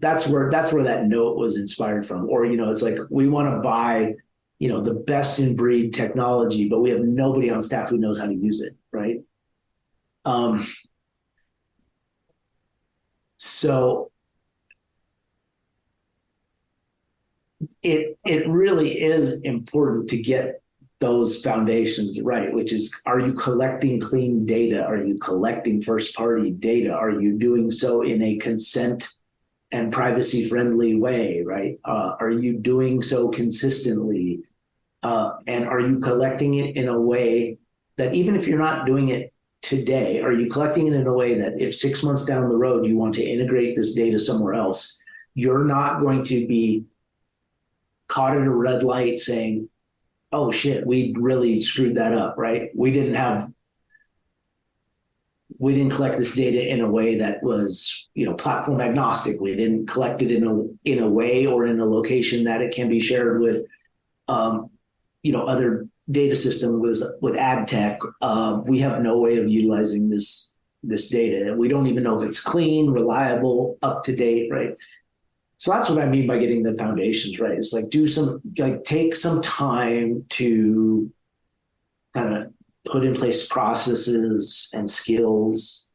that's where that note was inspired from. Or, it's like we want to buy, the best in breed technology, but we have nobody on staff who knows how to use it, right? So it really is important to get those foundations right, which is, are you collecting clean data? Are you collecting first party data? Are you doing so in a consent and privacy friendly way, right? Are you doing so consistently? And are you collecting it in a way that, even if you're not doing it today, are you collecting it in a way that if 6 months down the road you want to integrate this data somewhere else, you're not going to be caught at a red light saying, oh shit, we really screwed that up, right? We didn't collect this data in a way that was, platform agnostic. We didn't collect it in a way or in a location that it can be shared with, other data system with ad tech. We have no way of utilizing this data, and we don't even know if it's clean, reliable, up to date, right? So that's what I mean by getting the foundations right. It's like take some time to kind of put in place processes and skills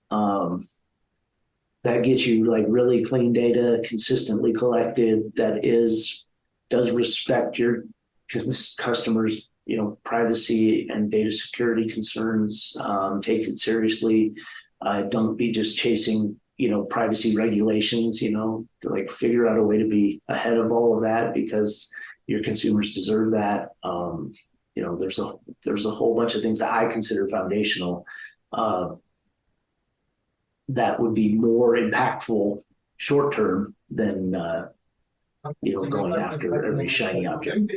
that get you like really clean data, consistently collected, that does respect your customers, privacy and data security concerns. Take it seriously. Don't be just chasing privacy regulations, to like figure out a way to be ahead of all of that, because your consumers deserve that. There's a whole bunch of things that I consider foundational that would be more impactful short term than going after every shiny object.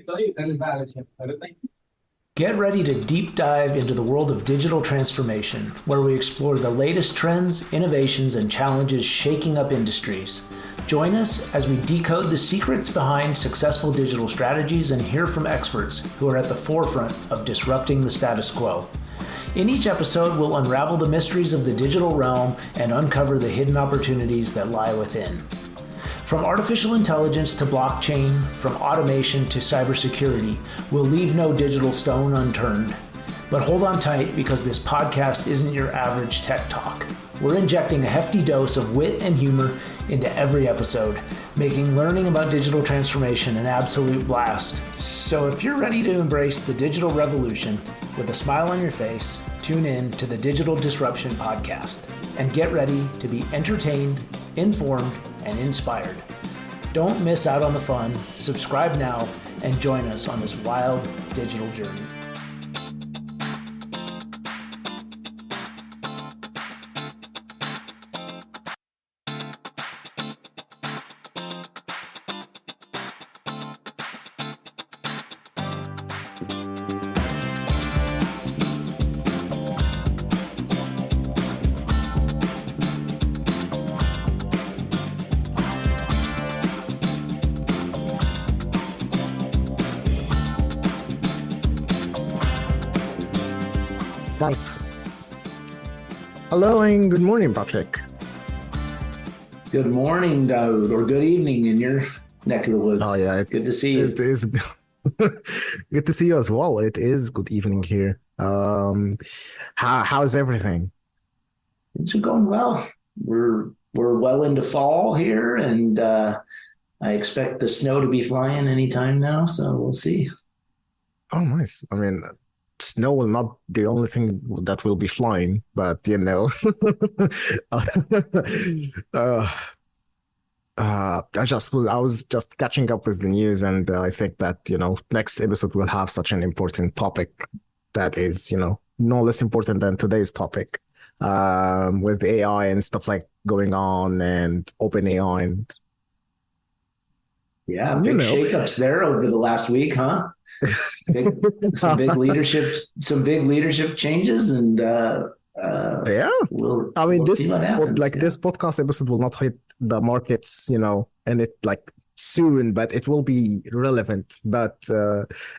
Get ready to deep dive into the world of digital transformation, where we explore the latest trends, innovations, and challenges shaking up industries. Join us as we decode the secrets behind successful digital strategies and hear from experts who are at the forefront of disrupting the status quo. In each episode, we'll unravel the mysteries of the digital realm and uncover the hidden opportunities that lie within. From artificial intelligence to blockchain, from automation to cybersecurity, we'll leave no digital stone unturned. But hold on tight, because this podcast isn't your average tech talk. We're injecting a hefty dose of wit and humor into every episode, making learning about digital transformation an absolute blast. So if you're ready to embrace the digital revolution with a smile on your face, tune in to the Digital Disruption Podcast and get ready to be entertained, informed, and inspired. Don't miss out on the fun. Subscribe now and join us on this wild digital journey. Hello and good morning, Patrick. Good morning, Daoud, or good evening in your neck of the woods. Oh yeah, good to see you. It is good to see you as well. It is good evening here. How's everything? Things are going well. We're well into fall here, and I expect the snow to be flying anytime now. So we'll see. Oh, nice. I mean, snow will not the only thing that will be flying, but I was just catching up with the news, and I think that next episode will have such an important topic that is no less important than today's topic, with AI and stuff like going on, and open AI, and yeah, big shakeups there over the last week, huh? Some big leadership changes, and yeah. We'll this see what happens. This podcast episode will not hit the markets, and it like soon, but it will be relevant. But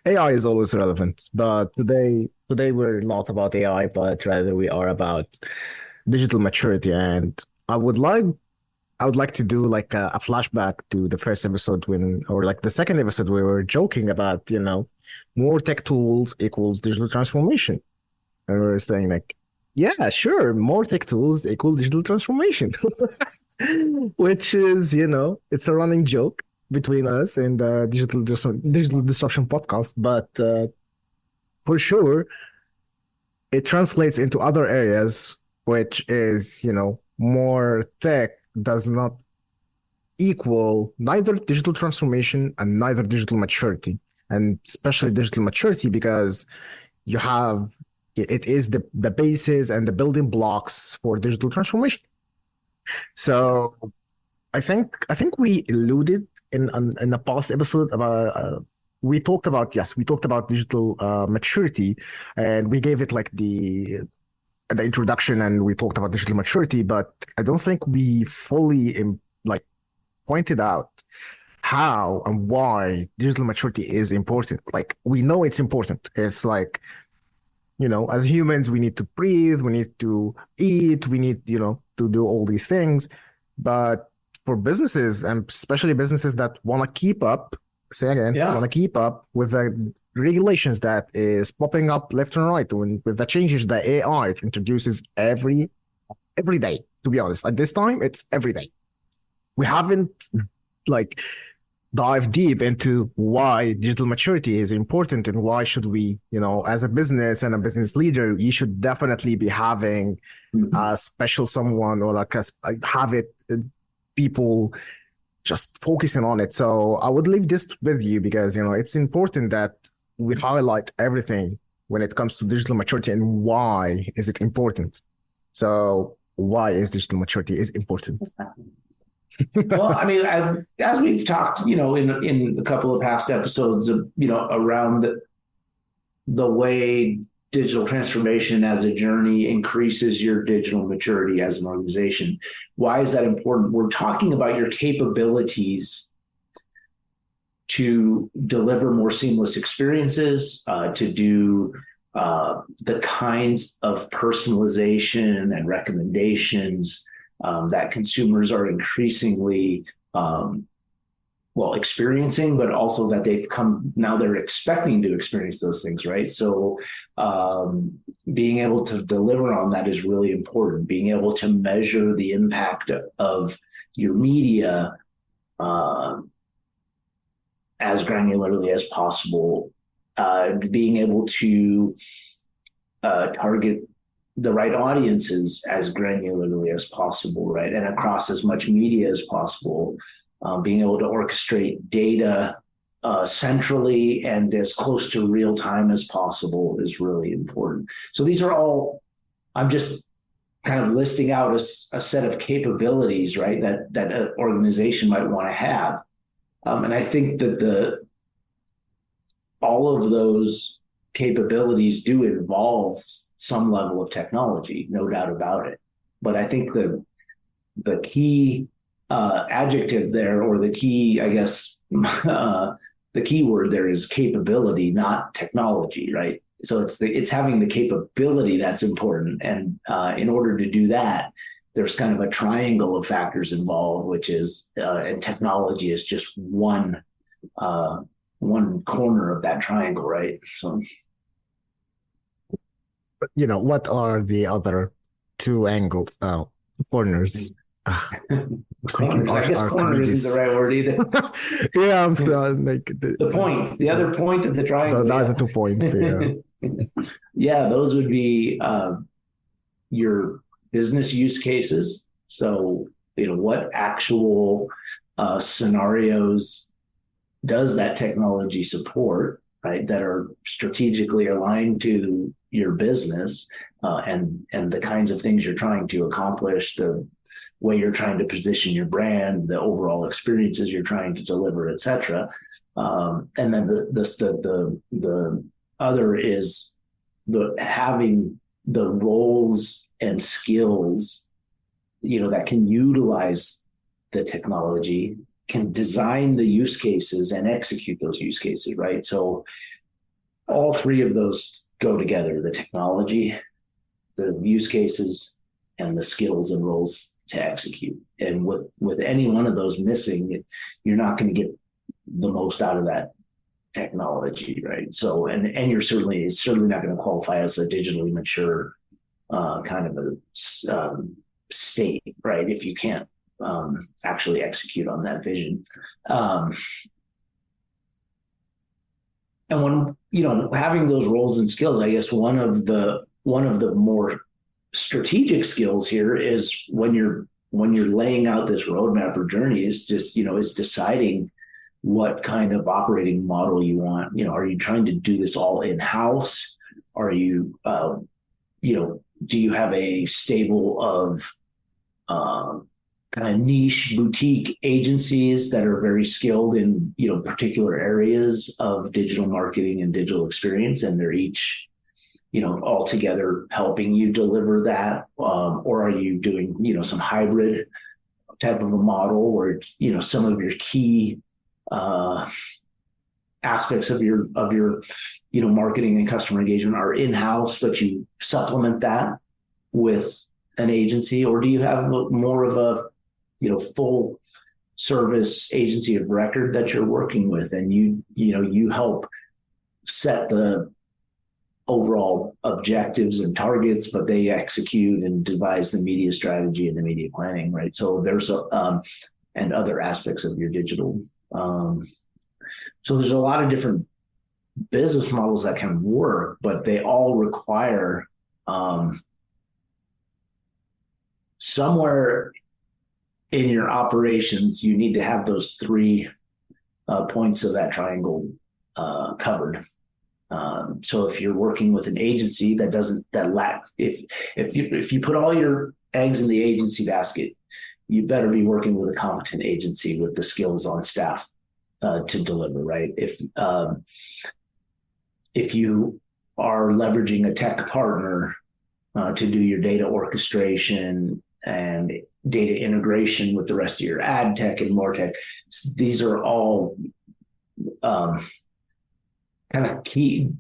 AI is always relevant. But today we're not about AI, but rather we are about digital maturity. And I would I would like to do like a flashback to the first episode or like the second episode, we were joking about, more tech tools equals digital transformation. And we were saying like, yeah, sure, more tech tools equal digital transformation, which is, it's a running joke between us and digital disruption podcast. But for sure, it translates into other areas, which is, more tech does not equal neither digital transformation and neither digital maturity, and especially digital maturity because you have it is the basis and the building blocks for digital transformation. So I think we alluded in a past episode about we talked about digital maturity, and we gave it like the introduction, and we talked about digital maturity, but I don't think we fully like pointed out how and why digital maturity is important. Like we know it's important. It's like, as humans, we need to breathe, we need to eat, we need, to do all these things. But for businesses, and especially businesses that want to keep up, want to keep up with the regulations that is popping up left and right, with the changes that AI introduces every day, to be honest. At this time, it's every day. We haven't like dive deep into why digital maturity is important and why should we, as a business and a business leader, you should definitely be having a special someone or like have it people just focusing on it. So I would leave this with you because, it's important that we highlight everything when it comes to digital maturity and why is it important. So why is digital maturity is important? Well, I mean, as we've talked, in a couple of past episodes, around the way digital transformation as a journey increases your digital maturity as an organization. Why is that important? We're talking about your capabilities to deliver more seamless experiences, to do the kinds of personalization and recommendations that consumers are increasingly experiencing, but also that they're expecting to experience those things, right? So being able to deliver on that is really important. Being able to measure the impact of your media as granularly as possible, being able to target the right audiences as granularly as possible, right? And across as much media as possible, being able to orchestrate data centrally and as close to real time as possible is really important. So these are all, I'm just kind of listing out a set of capabilities, right, that an organization might want to have. And I think that all of those capabilities do involve some level of technology, no doubt about it. But I think the key adjective there, or the key, I guess, the key word there is capability, not technology, right? So it's having the capability that's important. And in order to do that, there's kind of a triangle of factors involved, which is, and technology is just one corner of that triangle, right? So, what are the other two angles, corners? I guess corner isn't the right word either. Yeah, I'm like the other point of the triangle. The other 2 points, yeah. Yeah, those would be your business use cases. So, what actual scenarios does that technology support, right, that are strategically aligned to your business and the kinds of things you're trying to accomplish, the way you're trying to position your brand, the overall experiences you're trying to deliver, et cetera. And then the other is having the roles and skills, that can utilize the technology, can design the use cases and execute those use cases, right? So all three of those go together: the technology, the use cases, and the skills and roles to execute. And with any one of those missing, you're not going to get the most out of that technology, right? So, and it's certainly not going to qualify as a digitally mature kind of a state, right? If you can't actually execute on that vision. And when, having those roles and skills, I guess one of the more strategic skills here is when you're laying out this roadmap or journey is just, is deciding what kind of operating model you want. Are you trying to do this all in-house? Are you, do you have a stable of kind of niche boutique agencies that are very skilled in, particular areas of digital marketing and digital experience, and they're each, all together helping you deliver that? Or are you doing, some hybrid type of a model where it's, some of your key aspects of your marketing and customer engagement are in-house, but you supplement that with an agency? Or do you have more of a full service agency of record that you're working with, and you help set the overall objectives and targets, but they execute and devise the media strategy and the media planning, right? So there's and other aspects of your digital. So there's a lot of different business models that can work, but they all require somewhere in your operations, you need to have those three points of that triangle covered. So if you're working with an agency that lacks, if you put all your eggs in the agency basket, you better be working with a competent agency with the skills on staff to deliver, right? If you are leveraging a tech partner to do your data orchestration and data integration with the rest of your ad tech and more tech, these are all kind of key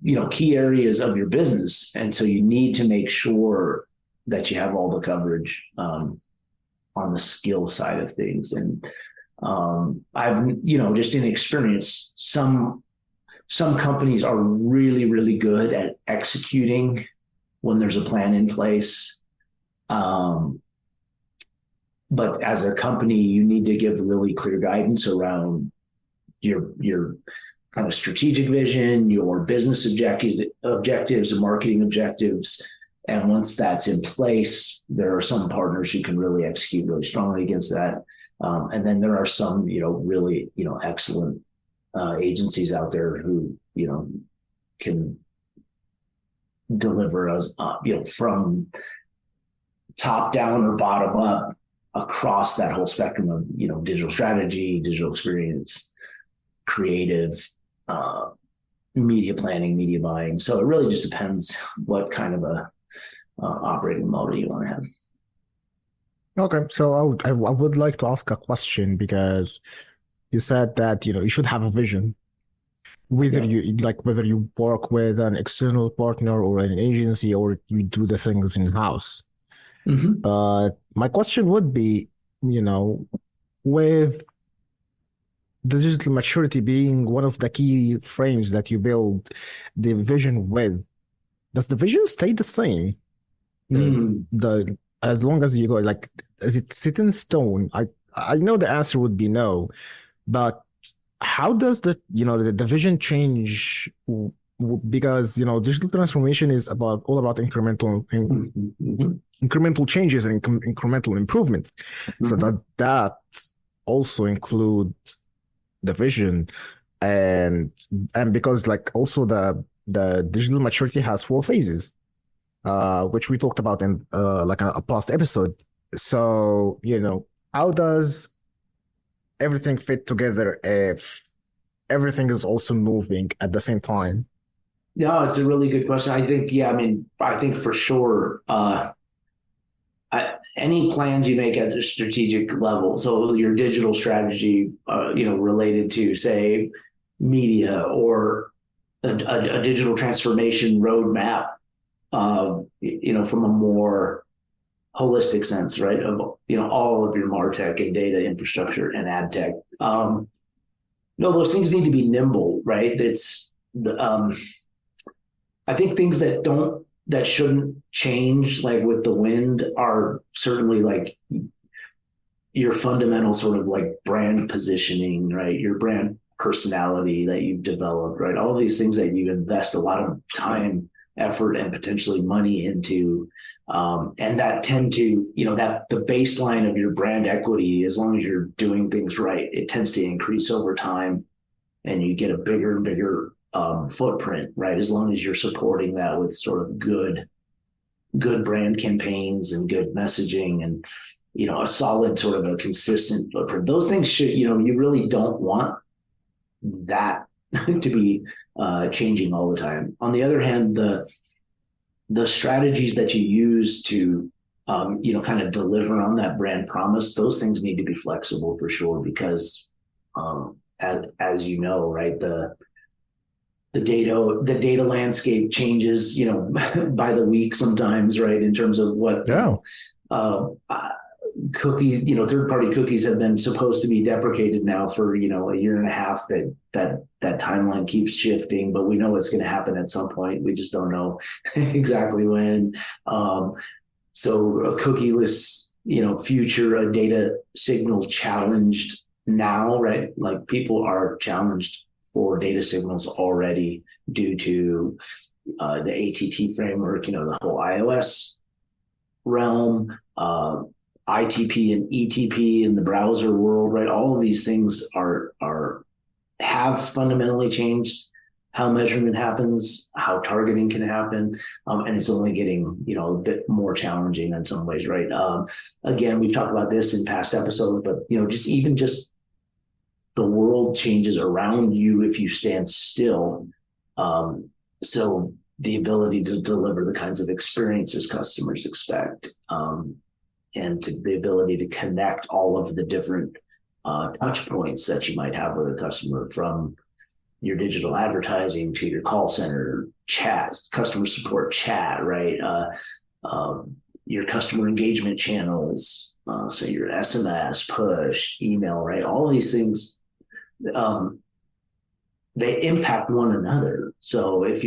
areas of your business. And so you need to make sure that you have all the coverage on the skill side of things. And I've, just in experience, some companies are really, really good at executing when there's a plan in place. But as a company, you need to give really clear guidance around your kind of strategic vision, your business objectives and marketing objectives. And once that's in place, there are some partners who can really execute really strongly against that. And then there are some, really, excellent agencies out there who, can deliver us, from top down or bottom up across that whole spectrum of, digital strategy, digital experience, creative, media planning, media buying. So it really just depends what kind of a operating model you want to have. Okay, so I would like to ask a question, because you said that you should have a vision, whether you work with an external partner or an agency, or you do the things in-house. Mm-hmm. But my question would be, with the digital maturity being one of the key frames that you build the vision with, does the vision stay the same? As long as you go, is it set in stone? I know the answer would be no, but how does the vision change? Because digital transformation is all about incremental changes and incremental improvement. Mm-hmm. So that also include the vision, and because also the digital maturity has 4 phases, which we talked about in a past episode. So how does everything fit together if everything is also moving at the same time? No, it's a really good question. I think, I think for sure, any plans you make at the strategic level, so your digital strategy, related to, say, media, or a digital transformation roadmap, from a more holistic sense, right? Of, all of your MarTech and data infrastructure and ad tech. No, those things need to be nimble, right? It's the, I think things that shouldn't change, like with the wind, are certainly like your fundamental sort of like brand positioning, right? Your brand personality that you've developed, right? All of these things that you invest a lot of time, effort, and potentially money into, and that tend to, that the baseline of your brand equity, as long as you're doing things right, it tends to increase over time, and you get a bigger and bigger footprint, right? As long as you're supporting that with sort of good brand campaigns and good messaging and, a solid sort of a consistent footprint. Those things should, you really don't want that to be changing all the time. On the other hand, the strategies that you use to, kind of deliver on that brand promise, those things need to be flexible for sure, because as you know, right, the data landscape changes, by the week sometimes, right, in terms of what cookies, third-party cookies have been supposed to be deprecated now for, a year and a half. That timeline keeps shifting, but we know it's going to happen at some point. We just don't know exactly when. So a cookieless, future, a data signal challenged now, right? Like people are challenged for data signals already due to the ATT framework, the whole iOS realm, ITP and ETP in the browser world, right? All of these things have fundamentally changed how measurement happens, how targeting can happen, and it's only getting a bit more challenging in some ways, right? Again, we've talked about this in past episodes, but just the world changes around you if you stand still. So the ability to deliver the kinds of experiences customers expect, and the ability to connect all of the different touch points that you might have with a customer, from your digital advertising to your call center chat, customer support chat, right? Your customer engagement channels, so your SMS, push, email, right? All of these things, they impact one another. So if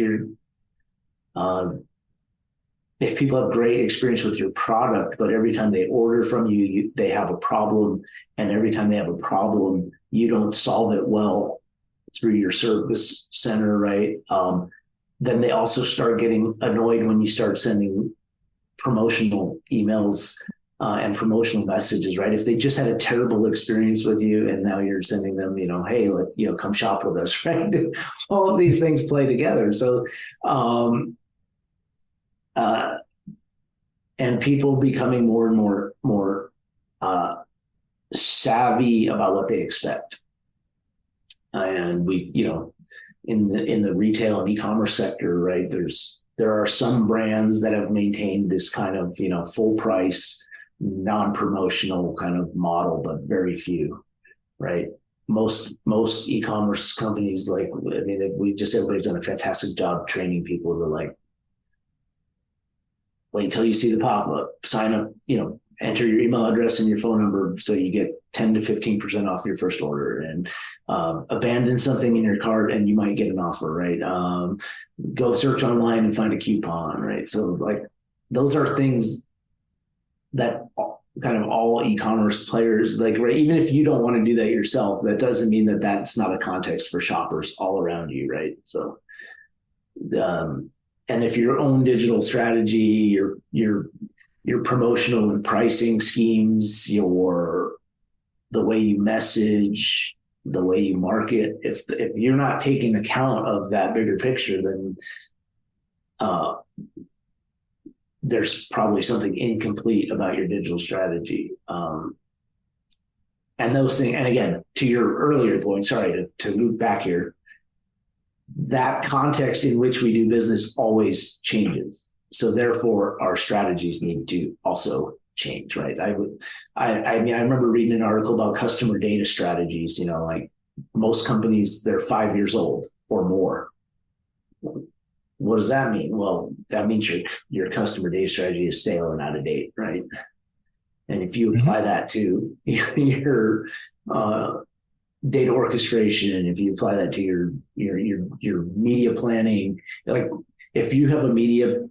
people have great experience with your product, but every time they order from you, they have a problem, and every time they have a problem, you don't solve it well through your service center, right? Then they also start getting annoyed when you start sending promotional emails and promotional messages, right? If they just had a terrible experience with you and now you're sending them, hey, come shop with us, right? All of these things play together. So, and people becoming more and more savvy about what they expect. And we've, in the retail and e-commerce sector, right, there are some brands that have maintained this kind of, full price, non-promotional kind of model, but very few, right? Most e-commerce companies, everybody's done a fantastic job training people to wait until you see the pop-up, sign up, enter your email address and your phone number so you get 10 to 15% off your first order, and abandon something in your cart and you might get an offer, right? Go search online and find a coupon, right? So those are things that kind of all e-commerce players, right? Even if you don't want to do that yourself, that doesn't mean that that's not a context for shoppers all around you, right? So, and if your own digital strategy, your promotional and pricing schemes, the way you message, the way you market, if you're not taking account of that bigger picture, then there's probably something incomplete about your digital strategy. And those things, and again, to your earlier point, sorry to loop back here, that context in which we do business always changes. So therefore, our strategies need to also change, right? I remember reading an article about customer data strategies. Most companies, they're 5 years old or more. What does that mean? Well, that means your customer data strategy is stale and out of date, right? And if you apply that to your data orchestration, if you apply that to your media planning, like if you have a media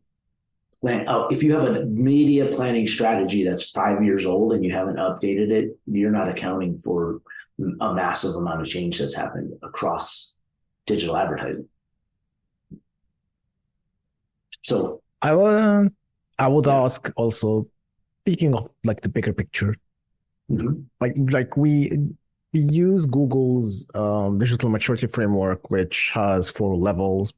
planning strategy that's 5 years old and you haven't updated it, you're not accounting for a massive amount of change that's happened across digital advertising. So I would ask also, speaking of like the bigger picture, like we use Google's digital maturity framework, which has 4 levels: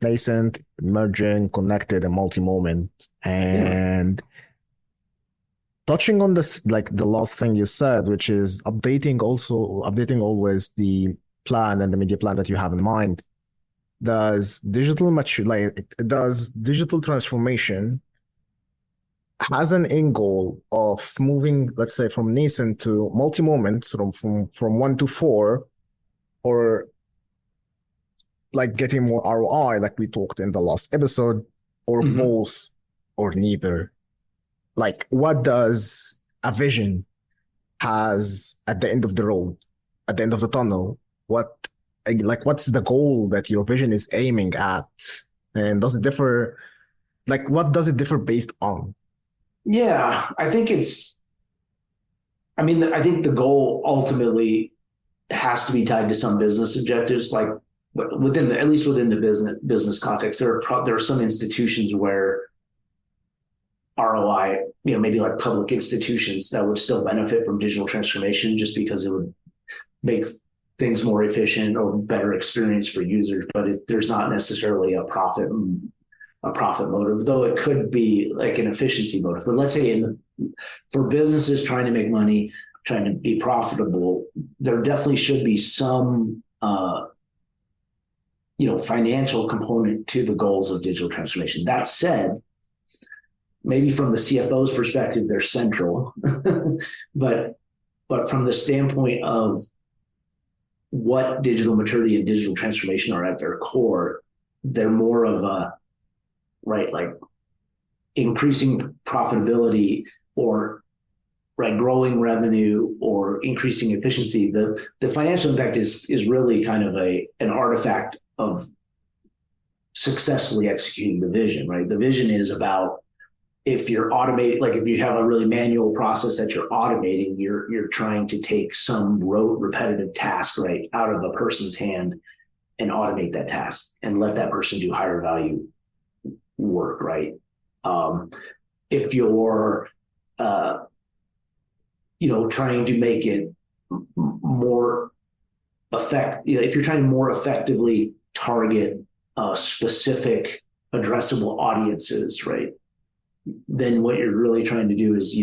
nascent, emerging, connected, and multi-moment. And touching on this, like the last thing you said, which is updating always the plan and the media plan that you have in mind. Does digital transformation has an end goal of moving, let's say, from nascent to multi-moment, from 1 to 4, or like getting more ROI, like we talked in the last episode, or both, or neither? Like, what does a vision has at the end of the road, at the end of the tunnel? What's the goal that your vision is aiming at? And does it differ? Like, what does it differ based on? Yeah, I think the goal ultimately has to be tied to some business objectives, like at least within the business context. There are some institutions where ROI, maybe like public institutions, that would still benefit from digital transformation just because it would make things more efficient or better experience for users, but there's not necessarily a profit motive, though it could be like an efficiency motive. But let's say for businesses trying to make money, trying to be profitable, there definitely should be some financial component to the goals of digital transformation. That said, maybe from the CFO's perspective, they're central, but from the standpoint of what digital maturity and digital transformation are at their core, they're more of like increasing profitability or growing revenue or increasing efficiency. The financial impact is really kind of an artifact of successfully executing the vision, right? The vision is about, if you're automating, like if you have a really manual process that you're automating, you're trying to take some rote repetitive task right out of a person's hand and automate that task and let that person do higher value work, right? If you're trying to make it more effective, if you're trying to more effectively target specific addressable audiences, right? Then what you're really trying to do is,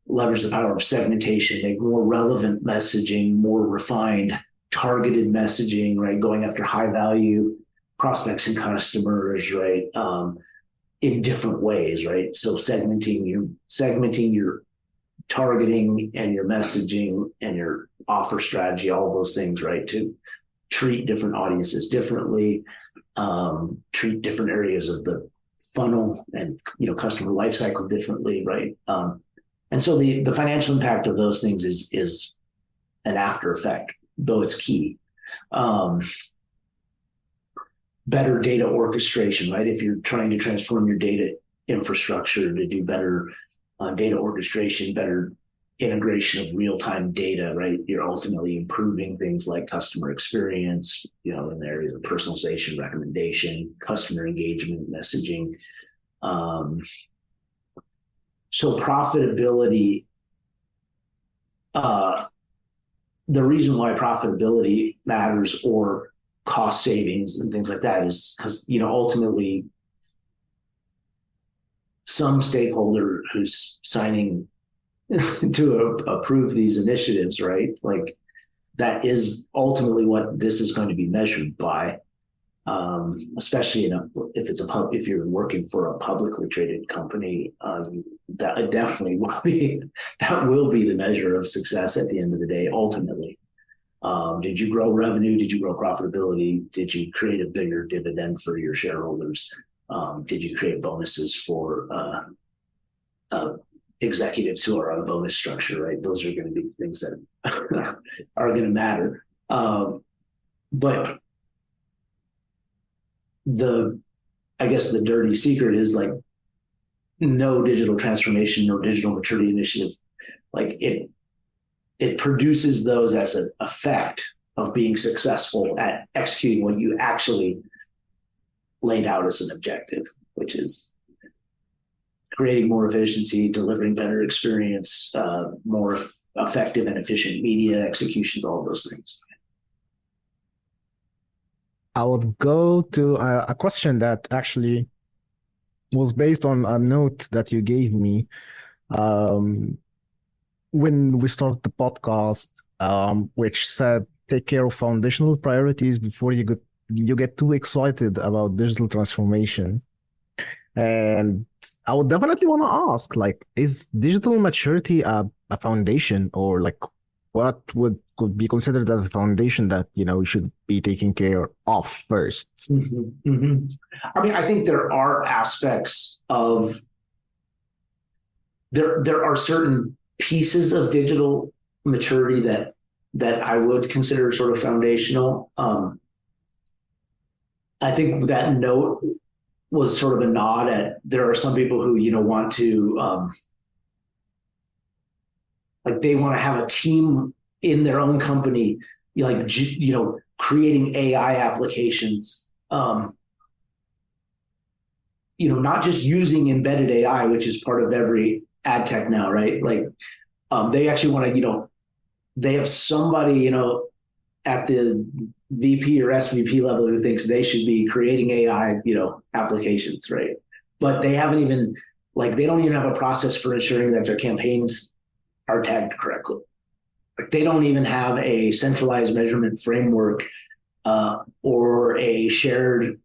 leverage the power of segmentation, make more relevant messaging, more refined, targeted messaging, right? Going after high value prospects and customers, right? In different ways, right? So segmenting your targeting and your messaging and your offer strategy, all those things, right? To treat different audiences differently, treat different areas of the funnel and customer lifecycle differently, right? And so the financial impact of those things is an after effect, though it's key. Better data orchestration, right? If you're trying to transform your data infrastructure to do better data orchestration, better integration of real-time data, right? You're ultimately improving things like customer experience, in the area of personalization, recommendation, customer engagement, messaging. So profitability, the reason why profitability matters, or cost savings and things like that, is because, ultimately some stakeholder who's signing to approve these initiatives, right? Like, that is ultimately what this is going to be measured by, especially if you're working for a publicly traded company. That definitely will be the measure of success at the end of the day, ultimately. Did you grow revenue? Did you grow profitability? Did you create a bigger dividend for your shareholders? Did you create bonuses for executives who are on a bonus structure, right? Those are going to be the things that are going to matter. But I guess the dirty secret is like no digital transformation, no digital maturity initiative, like it produces those as an effect of being successful at executing what you actually laid out as an objective, which is creating more efficiency, delivering better experience, more effective and efficient media executions, all of those things. I would go to a question that actually was based on a note that you gave me when we started the podcast, which said, take care of foundational priorities before you get too excited about digital transformation. And I would definitely want to ask, like, is digital maturity a foundation, or like what could be considered as a foundation that, you should be taking care of first? Mm-hmm, mm-hmm. I mean, I think there are aspects of there are certain pieces of digital maturity that I would consider sort of foundational. I think that note was sort of a nod at there are some people who want to like they want to have a team in their own company, like creating AI applications, not just using embedded AI, which is part of every ad tech now, right? Like they actually want to they have somebody at the VP or SVP level who thinks they should be creating AI, applications, right? But they haven't even they don't even have a process for ensuring that their campaigns are tagged correctly. Like they don't even have a centralized measurement framework or a shared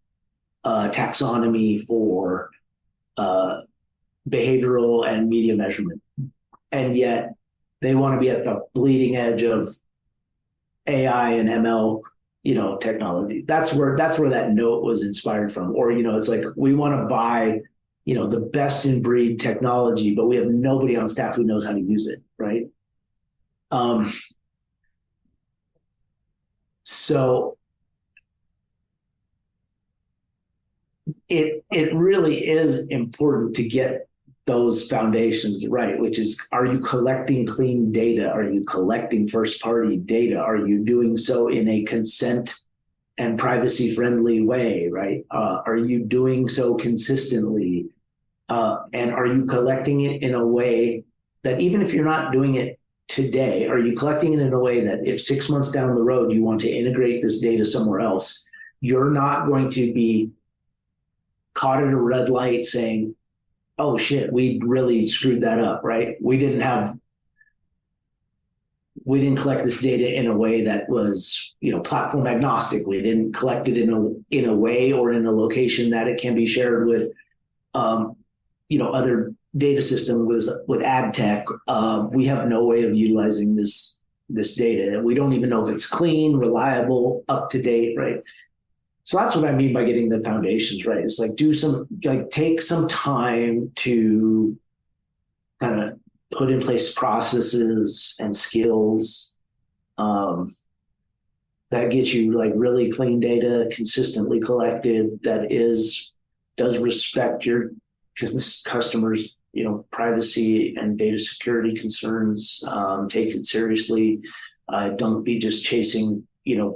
taxonomy for behavioral and media measurement. And yet they want to be at the bleeding edge of AI and ML, technology. That's where that note was inspired from. Or, it's like we want to buy, the best in breed technology, but we have nobody on staff who knows how to use it, right? So it really is important to get those foundations right, which is, are you collecting clean data? Are you collecting first party data? Are you doing so in a consent and privacy friendly way, right? Are you doing so consistently? And are you collecting it in a way that even if you're not doing it today, are you collecting it in a way that if 6 months down the road you want to integrate this data somewhere else, you're not going to be caught at a red light saying, oh shit, we really screwed that up, right? We didn't collect this data in a way that was, platform agnostic. We didn't collect it in a way or in a location that it can be shared with, other data system with ad tech. We have no way of utilizing this data. We don't even know if it's clean, reliable, up to date, right? So that's what I mean by getting the foundations right. It's like take some time to kind of put in place processes and skills that get you really clean data, consistently collected, that does respect your customers, privacy and data security concerns. Take it seriously. Don't be just chasing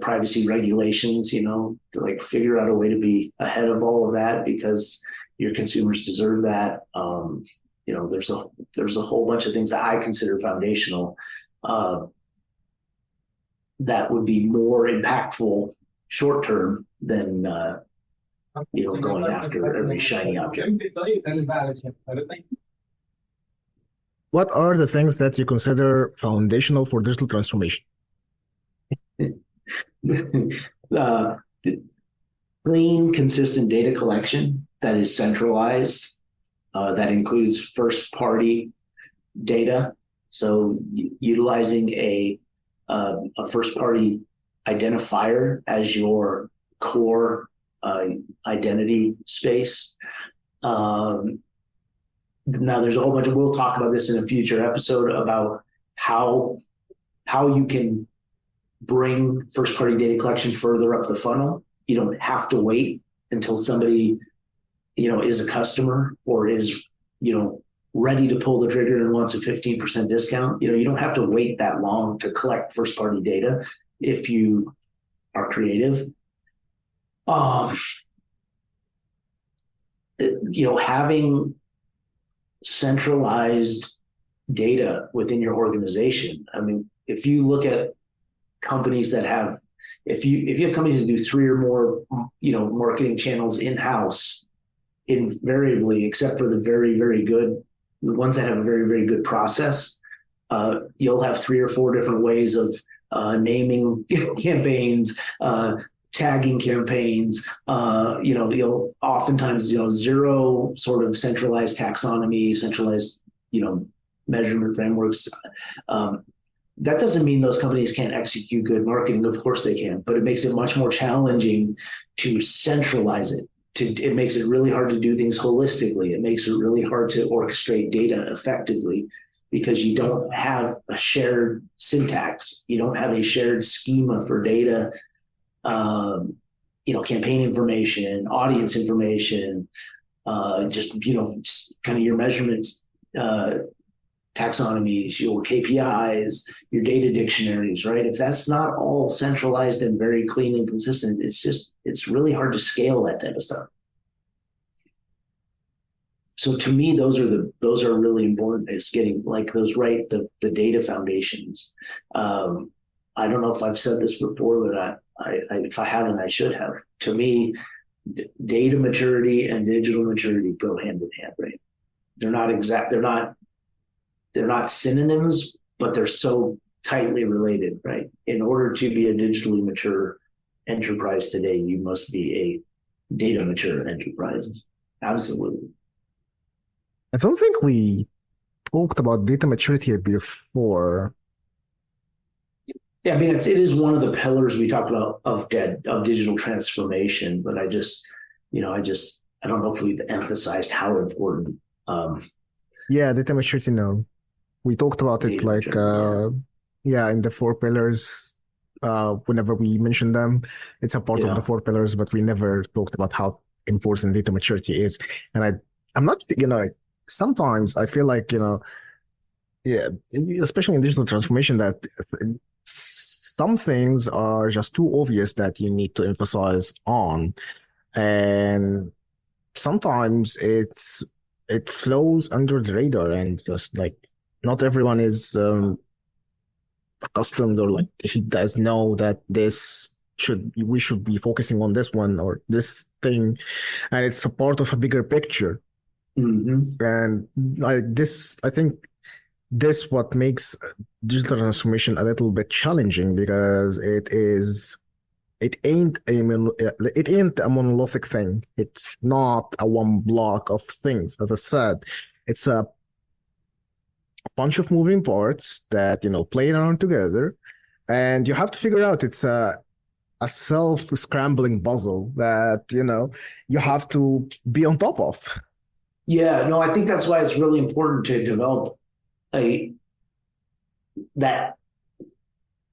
privacy regulations, to figure out a way to be ahead of all of that because your consumers deserve that. There's a whole bunch of things that I consider foundational that would be more impactful short term than going after every shiny object. What are the things that you consider foundational for digital transformation? Clean, consistent data collection that is centralized, that includes first-party data. So utilizing a a first party identifier as your core identity space. Now there's a whole bunch of, we'll talk about this in a future episode about how you can bring first party data collection further up the funnel. You don't have to wait until somebody, is a customer or is, ready to pull the trigger and wants a 15% discount. You don't have to wait that long to collect first party data if you are creative. Having centralized data within your organization. I mean, if you look at companies that have, if you have companies that do 3 or more, marketing channels in-house, invariably, except for the very, very good, the ones that have a very, very good process, you'll have 3 or 4 different ways of naming campaigns, tagging campaigns. You'll oftentimes, zero sort of centralized taxonomy, centralized, measurement frameworks. That doesn't mean those companies can't execute good marketing. Of course they can, but it makes it much more challenging to centralize it. It makes it really hard to do things holistically. It makes it really hard to orchestrate data effectively because you don't have a shared syntax. You don't have a shared schema for data, campaign information, audience information, just kind of your measurement taxonomies, your KPIs, your data dictionaries, right? If that's not all centralized and very clean and consistent, it's really hard to scale that type of stuff. So to me, those are really important. It's getting like those right, the data foundations. I don't know if I've said this before, but if I haven't, I should have. To me, data maturity and digital maturity go hand in hand, right? They're not synonyms, but they're so tightly related, right? In order to be a digitally mature enterprise today, you must be a data mature enterprise. Absolutely. I don't think we talked about data maturity before. Yeah, I mean, it is one of the pillars we talked about of digital transformation, but I don't know if we've emphasized how important. Data maturity, no. We talked about it like, in the 4 pillars. Whenever we mention them, it's a part of the 4 pillars, but we never talked about how important data maturity is. And I'm not, sometimes I feel like, especially in digital transformation, that some things are just too obvious that you need to emphasize on. And sometimes it flows under the radar and just like, not everyone is accustomed or like he does know that we should be focusing on this one or this thing, and it's a part of a bigger picture. Mm-hmm. And I think this what makes digital transformation a little bit challenging because it ain't a monolithic thing. It's not a one block of things. As I said, it's a bunch of moving parts that play around together, and you have to figure out it's a self-scrambling puzzle that you have to be on top of. Yeah, no, I think that's why it's really important to develop a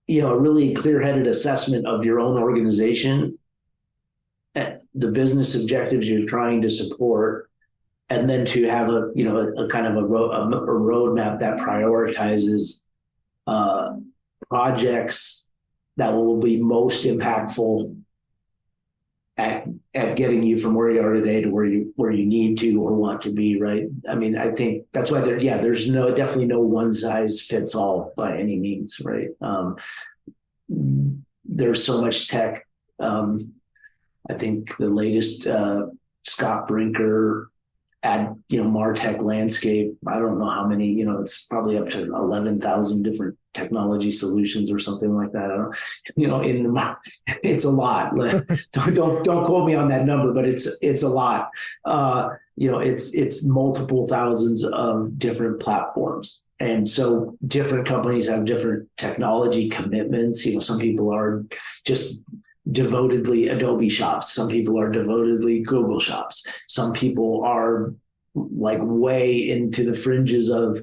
really clear-headed assessment of your own organization, the business objectives you're trying to support, and then to have a kind of a roadmap that prioritizes projects that will be most impactful at getting you from where you are today to where you need to or want to be, right? I mean, I think that's why there's definitely no one size fits all by any means, right? There's so much tech. I think the latest Scott Brinker MarTech landscape, I don't know how many, it's probably up to 11,000 different technology solutions or something like that. I don't, it's a lot. don't quote me on that number, but it's a lot. It's multiple thousands of different platforms. And so different companies have different technology commitments. Some people are just devotedly Adobe shops. Some people are devotedly Google shops. Some people are like way into the fringes of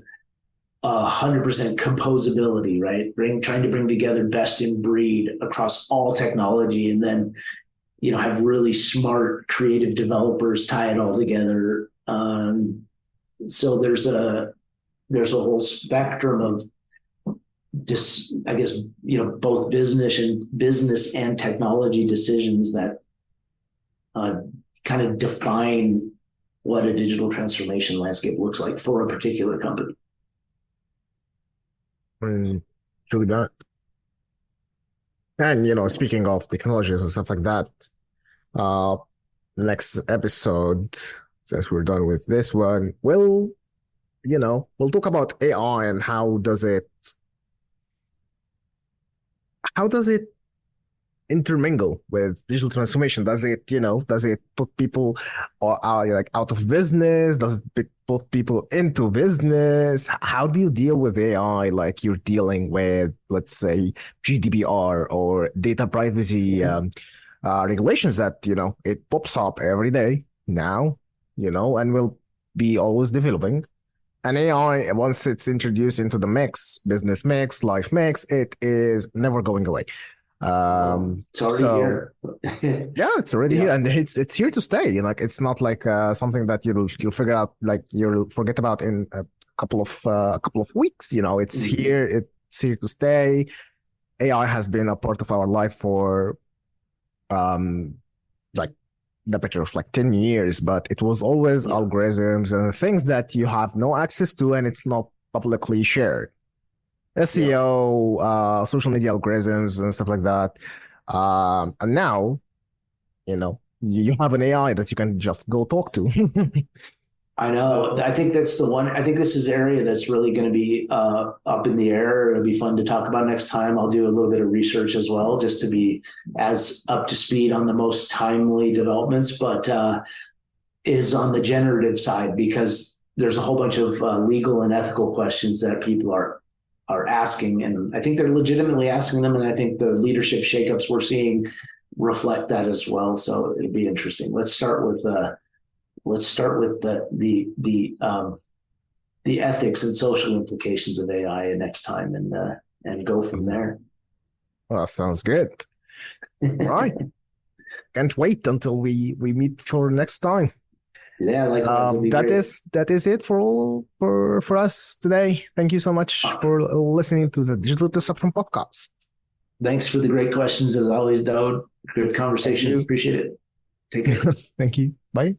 100% composability, right? Trying to bring together best in breed across all technology, and then have really smart creative developers tie it all together. So there's a whole spectrum of I guess both business and technology decisions that kind of define what a digital transformation landscape looks like for a particular company. Truly that. And speaking of technologies and stuff like that, next episode, since we're done with this one, we'll talk about AI and how does it intermingle with digital transformation? Does it put people out of business? Does it put people into business? How do you deal with AI like you're dealing with, let's say, GDPR or data privacy regulations that, it pops up every day now, and will be always developing. And AI, once it's introduced into the mix, business mix, life mix, it is never going away. It's already here. Yeah, it's already here, and it's here to stay. It's not like something that you'll figure out, like you'll forget about in a couple of weeks. It's here. It's here to stay. AI has been a part of our life for like the better of like 10 years, but it was always algorithms and things that you have no access to, and it's not publicly shared. SEO, social media algorithms and stuff like that. And now, you have an AI that you can just go talk to. I know. I think that's the one. I think this is an area that's really going to be up in the air. It'll be fun to talk about next time. I'll do a little bit of research as well, just to be as up to speed on the most timely developments, but is on the generative side, because there's a whole bunch of legal and ethical questions that people are asking, and I think they're legitimately asking them, and I think the leadership shakeups we're seeing reflect that as well. So it'll be interesting. Let's start with the ethics and social implications of AI next time, and go from there. Well, sounds good. All right. Can't wait until we meet for next time. Yeah, that is it for us today. Thank you so much for listening to the Digital Disruption Podcast. Thanks for the great questions as always, Daud. Good conversation. Appreciate it. Take care. Thank you. Bye.